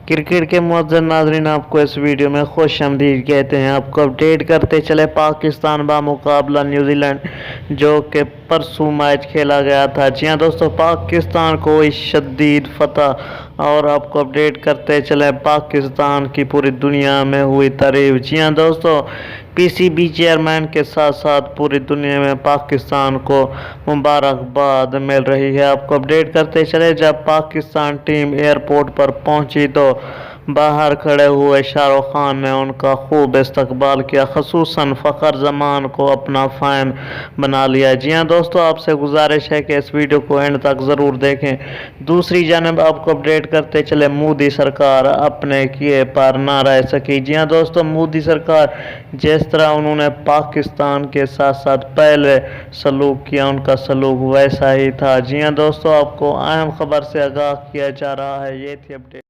Cricket کے معزز ناظرین، آپ کو اس ویڈیو میں خوش آمدید کہتے ہیں۔ آپ کو اپڈیٹ کرتے چلے پاکستان بمقابلہ نیوزی لینڈ جو کہ پرسوں میچ کھیلا گیا تھا۔ جی ہاں دوستو، پاکستان کو شدید فتح، اور آپ کو اپڈیٹ کرتے چلے پاکستان کی پوری دنیا میں ہوئی تعریف۔ جی ہاں دوستو، پی سی بی چیئرمین کے ساتھ ساتھ پوری دنیا میں پاکستان کو مبارکباد مل رہی ہے۔ آپ کو اپڈیٹ کرتے چلے، جب پاکستان ٹیم ایئرپورٹ پر پہنچی تو باہر کھڑے ہوئے شاہ رخ خان نے ان کا خوب استقبال کیا، خصوصاً فخر زمان کو اپنا فین بنا لیا۔ جی ہاں دوستو، آپ سے گزارش ہے کہ اس ویڈیو کو اینڈ تک ضرور دیکھیں۔ دوسری جانب آپ کو اپڈیٹ کرتے چلے، مودی سرکار اپنے کیے پر نہ رہ سکی۔ جی ہاں دوستو، مودی سرکار جس طرح انہوں نے پاکستان کے ساتھ ساتھ پہلے سلوک کیا، ان کا سلوک ویسا ہی تھا۔ جی ہاں دوستو، آپ کو اہم خبر سے آگاہ کیا جا رہا ہے۔ یہ تھی اپڈیٹ۔